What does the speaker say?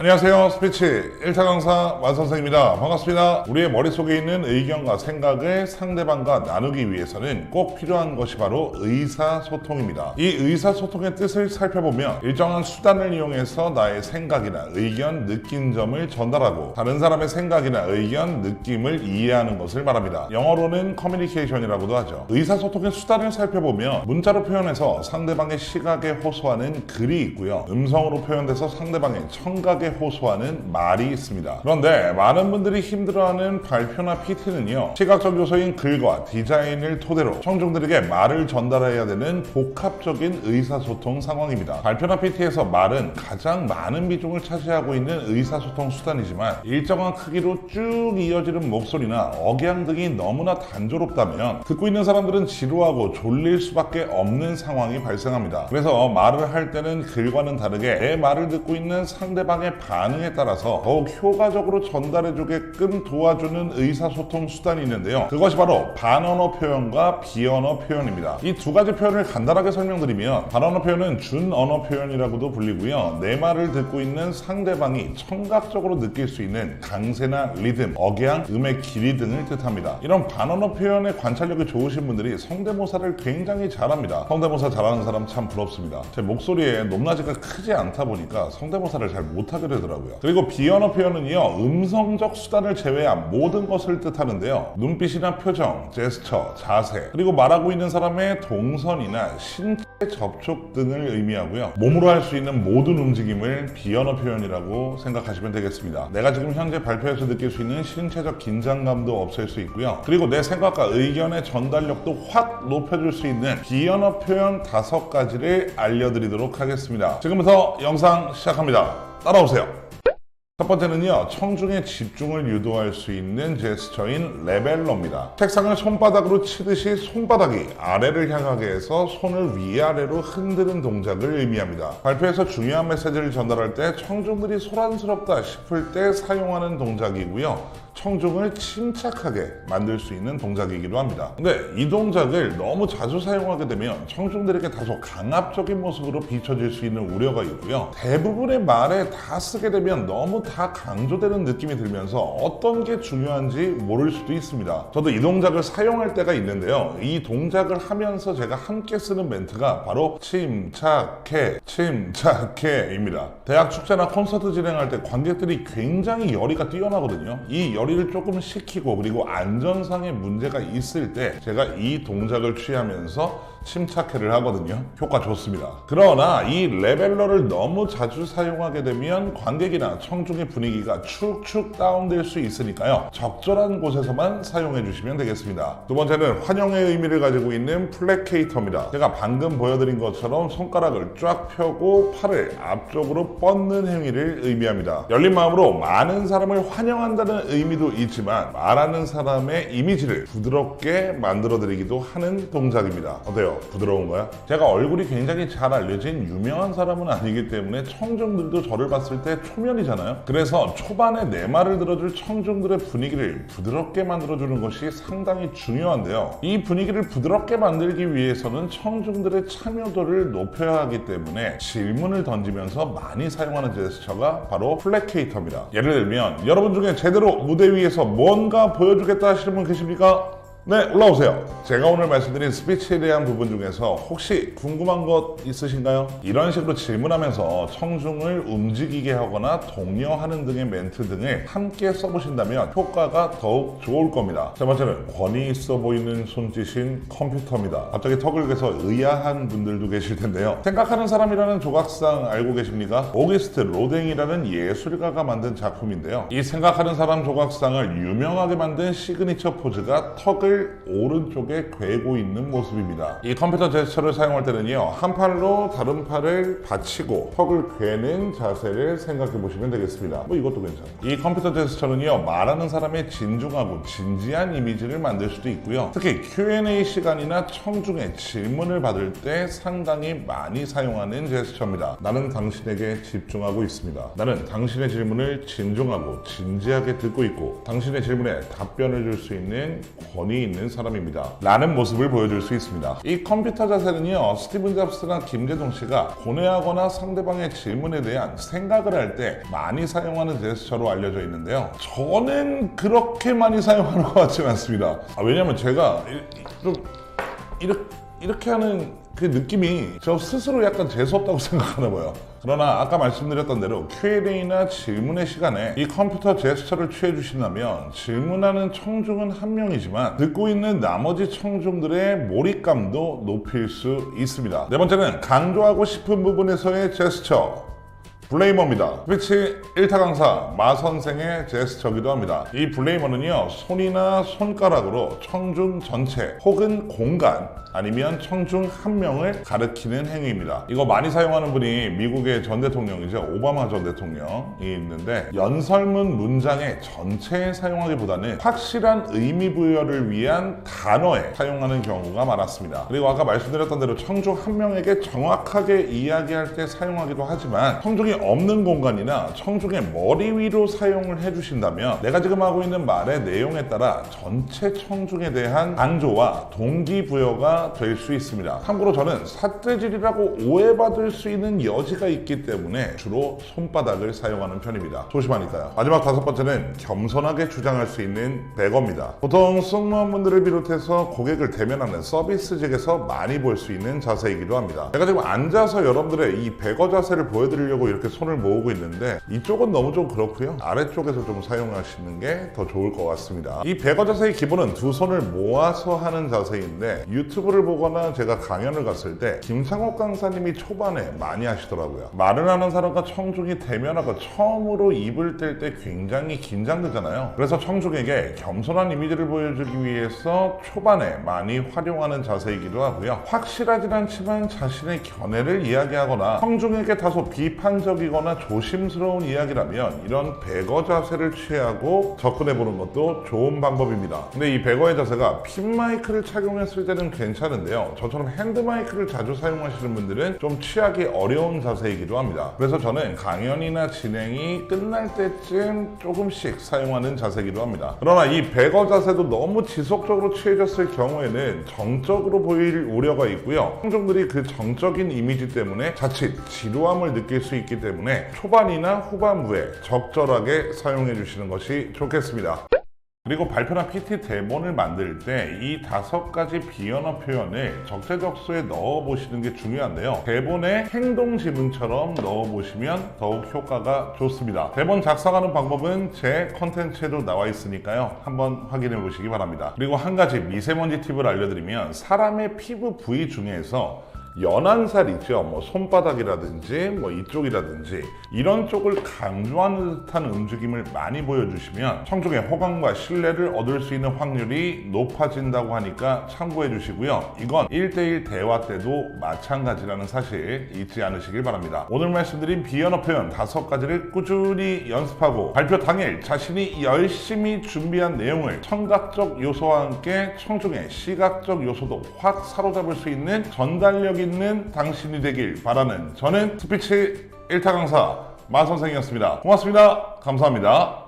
안녕하세요. 스피치 1차 강사 만선생입니다. 반갑습니다. 우리의 머릿속에 있는 의견과 생각을 상대방과 나누기 위해서는 꼭 필요한 것이 바로 의사소통입니다. 이 의사소통의 뜻을 살펴보면 일정한 수단을 이용해서 나의 생각이나 의견, 느낀 점을 전달하고 다른 사람의 생각이나 의견, 느낌을 이해하는 것을 말합니다. 영어로는 커뮤니케이션이라고도 하죠. 의사소통의 수단을 살펴보면 문자로 표현해서 상대방의 시각에 호소하는 글이 있고요. 음성으로 표현돼서 상대방의 청각에 호소하는 말이 있습니다. 그런데 많은 분들이 힘들어하는 발표나 PT는요, 시각적 요소인 글과 디자인을 토대로 청중들에게 말을 전달해야 되는 복합적인 의사소통 상황입니다. 발표나 PT에서 말은 가장 많은 비중을 차지하고 있는 의사소통 수단이지만 일정한 크기로 쭉 이어지는 목소리나 억양 등이 너무나 단조롭다면 듣고 있는 사람들은 지루하고 졸릴 수밖에 없는 상황이 발생합니다. 그래서 말을 할 때는 글과는 다르게 내 말을 듣고 있는 상대방의 반응에 따라서 더욱 효과적으로 전달해주게끔 도와주는 의사소통 수단이 있는데요. 그것이 바로 반언어 표현과 비언어 표현입니다. 이 두 가지 표현을 간단하게 설명드리면, 반언어 표현은 준언어 표현이라고도 불리고요. 내 말을 듣고 있는 상대방이 청각적으로 느낄 수 있는 강세나 리듬, 억양, 음의 길이 등을 뜻합니다. 이런 반언어 표현의 관찰력이 좋으신 분들이 성대모사를 굉장히 잘합니다. 성대모사 잘하는 사람 참 부럽습니다. 제 목소리에 높낮이가 크지 않다 보니까 성대모사를 잘 못하게 되더라고요. 그리고 비언어 표현은요, 음성적 수단을 제외한 모든 것을 뜻하는데요. 눈빛이나 표정, 제스처, 자세, 그리고 말하고 있는 사람의 동선이나 신체 접촉 등을 의미하고요. 몸으로 할 수 있는 모든 움직임을 비언어 표현이라고 생각하시면 되겠습니다. 내가 지금 현재 발표에서 느낄 수 있는 신체적 긴장감도 없앨 수 있고요. 그리고 내 생각과 의견의 전달력도 확 높여줄 수 있는 비언어 표현 5가지를 알려드리도록 하겠습니다. 지금부터 영상 시작합니다. 따라오세요. 첫 번째는요, 청중의 집중을 유도할 수 있는 제스처인 레벨러입니다. 책상을 손바닥으로 치듯이 손바닥이 아래를 향하게 해서 손을 위아래로 흔드는 동작을 의미합니다. 발표에서 중요한 메시지를 전달할 때 청중들이 소란스럽다 싶을 때 사용하는 동작이고요. 청중을 침착하게 만들 수 있는 동작이기도 합니다. 근데 이 동작을 너무 자주 사용하게 되면 청중들에게 다소 강압적인 모습으로 비춰질 수 있는 우려가 있고요. 대부분의 말에 다 쓰게 되면 너무 다 강조되는 느낌이 들면서 어떤 게 중요한지 모를 수도 있습니다. 저도 이 동작을 사용할 때가 있는데요. 이 동작을 하면서 제가 함께 쓰는 멘트가 바로 침착해, 침착해입니다. 대학 축제나 콘서트 진행할 때 관객들이 굉장히 열의가 뛰어나거든요. 이 열의를 조금 식히고 그리고 안전상의 문제가 있을 때 제가 이 동작을 취하면서 침착해를 하거든요. 효과 좋습니다. 그러나 이 레벨러를 너무 자주 사용하게 되면 관객이나 청중의 분위기가 축축 다운될 수 있으니까요. 적절한 곳에서만 사용해 주시면 되겠습니다. 두 번째는 환영의 의미를 가지고 있는 플래케이터입니다. 제가 방금 보여드린 것처럼 손가락을 쫙 펴고 팔을 앞쪽으로 뻗는 행위를 의미합니다. 열린 마음으로 많은 사람을 환영한다는 의미도 있지만 말하는 사람의 이미지를 부드럽게 만들어드리기도 하는 동작입니다. 어때요? 부드러운가요? 제가 얼굴이 굉장히 잘 알려진 유명한 사람은 아니기 때문에 청중들도 저를 봤을 때 초면이잖아요. 그래서 초반에 내 말을 들어줄 청중들의 분위기를 부드럽게 만들어주는 것이 상당히 중요한데요. 이 분위기를 부드럽게 만들기 위해서는 청중들의 참여도를 높여야 하기 때문에 질문을 던지면서 많이 사용하는 제스처가 바로 플래케이터입니다. 예를 들면 여러분 중에 제대로 무대 위에서 뭔가 보여주겠다 하시는 분 계십니까? 네, 올라오세요. 제가 오늘 말씀드린 스피치에 대한 부분 중에서 혹시 궁금한 것 있으신가요? 이런 식으로 질문하면서 청중을 움직이게 하거나 독려하는 등의 멘트 등을 함께 써보신다면 효과가 더욱 좋을 겁니다. 세 번째는 권위 있어 보이는 손짓인 컴퓨터입니다. 갑자기 턱을 괴서 의아한 분들도 계실 텐데요. 생각하는 사람이라는 조각상 알고 계십니까? 오기스트 로댕이라는 예술가가 만든 작품인데요. 이 생각하는 사람 조각상을 유명하게 만든 시그니처 포즈가 턱을 오른쪽에 괴고 있는 모습입니다. 이 컴퓨터 제스처를 사용할 때는요, 한 팔로 다른 팔을 받치고 턱을 괴는 자세를 생각해 보시면 되겠습니다. 이것도 괜찮아요. 이 컴퓨터 제스처는요, 말하는 사람의 진중하고 진지한 이미지를 만들 수도 있고요. 특히 Q&A 시간이나 청중의 질문을 받을 때 상당히 많이 사용하는 제스처입니다. 나는 당신에게 집중하고 있습니다. 나는 당신의 질문을 진중하고 진지하게 듣고 있고 당신의 질문에 답변을 줄 수 있는 권위 재능이 있는 사람입니다 라는 모습을 보여줄 수 있습니다. 이 컴퓨터 자세는요, 스티븐 잡스나 김재동 씨가 고뇌하거나 상대방의 질문에 대한 생각을 할 때 많이 사용하는 제스처로 알려져 있는데요, 저는 그렇게 많이 사용하는 것 같지는 않습니다. 왜냐면 제가 좀 이렇게 하는 그 느낌이 저 스스로 약간 재수없다고 생각하나 봐요. 그러나 아까 말씀드렸던 대로 Q&A나 질문의 시간에 이 컴퓨터 제스처를 취해 주신다면 질문하는 청중은 한 명이지만 듣고 있는 나머지 청중들의 몰입감도 높일 수 있습니다. 네 번째는 강조하고 싶은 부분에서의 제스처, 블레이머입니다. 스피치 1타 강사 마 선생의 제스처기도 합니다. 이 블레이머는요, 손이나 손가락으로 청중 전체 혹은 공간 아니면 청중 한 명을 가리키는 행위입니다. 이거 많이 사용하는 분이 미국의 전 대통령이죠. 오바마 전 대통령이 있는데, 연설문 문장의 전체에 사용하기보다는 확실한 의미 부여를 위한 단어에 사용하는 경우가 많았습니다. 그리고 아까 말씀드렸던 대로 청중 한 명에게 정확하게 이야기할 때 사용하기도 하지만, 청중이 없는 공간이나 청중의 머리 위로 사용을 해주신다면 내가 지금 하고 있는 말의 내용에 따라 전체 청중에 대한 강조와 동기부여가 될 수 있습니다. 참고로 저는 삿대질이라고 오해받을 수 있는 여지가 있기 때문에 주로 손바닥을 사용하는 편입니다. 조심하니까요. 마지막 5번째는 겸손하게 주장할 수 있는 백어입니다. 보통 승무원분들을 비롯해서 고객을 대면하는 서비스직에서 많이 볼 수 있는 자세이기도 합니다. 제가 지금 앉아서 여러분들의 이 백어 자세를 보여드리려고 이렇게 손을 모으고 있는데, 이쪽은 너무 좀 그렇고요, 아래쪽에서 좀 사용하시는 게 더 좋을 것 같습니다. 이 백어 자세의 기본은 두 손을 모아서 하는 자세인데, 유튜브를 보거나 제가 강연을 갔을 때 김창옥 강사님이 초반에 많이 하시더라고요. 말을 하는 사람과 청중이 대면하고 처음으로 입을 뗄 때 굉장히 긴장되잖아요. 그래서 청중에게 겸손한 이미지를 보여주기 위해서 초반에 많이 활용하는 자세이기도 하고요, 확실하진 않지만 자신의 견해를 이야기하거나 청중에게 다소 비판적이거나 조심스러운 이야기라면 이런 백어 자세를 취하고 접근해보는 것도 좋은 방법입니다. 근데 이 백어의 자세가 핀 마이크를 착용했을 때는 괜찮은데요, 저처럼 핸드 마이크를 자주 사용하시는 분들은 좀 취하기 어려운 자세이기도 합니다. 그래서 저는 강연이나 진행이 끝날 때쯤 조금씩 사용하는 자세이기도 합니다. 그러나 이 백어 자세도 너무 지속적으로 취해졌을 경우에는 정적으로 보일 우려가 있고요, 청중들이 그 정적인 이미지 때문에 자칫 지루함을 느낄 수 있기 때문에 초반이나 후반부에 적절하게 사용해 주시는 것이 좋겠습니다. 그리고 발표나 PT 대본을 만들 때 이 5가지 비언어 표현을 적재적소에 넣어보시는 게 중요한데요, 대본에 행동 지문처럼 넣어보시면 더욱 효과가 좋습니다. 대본 작성하는 방법은 제 컨텐츠에도 나와 있으니까요, 한번 확인해 보시기 바랍니다. 그리고 한 가지 미세먼지 팁을 알려드리면, 사람의 피부 부위 중에서 연한 살 있죠, 뭐 손바닥이라든지 뭐 이쪽이라든지 이런 쪽을 강조하는 듯한 움직임을 많이 보여주시면 청중의 호감과 신뢰를 얻을 수 있는 확률이 높아진다고 하니까 참고해 주시고요, 이건 1대1 대화 때도 마찬가지라는 사실 잊지 않으시길 바랍니다. 오늘 말씀드린 비언어 표현 5가지를 꾸준히 연습하고 발표 당일 자신이 열심히 준비한 내용을 청각적 요소와 함께 청중의 시각적 요소도 확 사로잡을 수 있는 전달력 있는 당신이 되길 바라는, 저는 스피치 1타 강사 마 선생이었습니다. 고맙습니다. 감사합니다.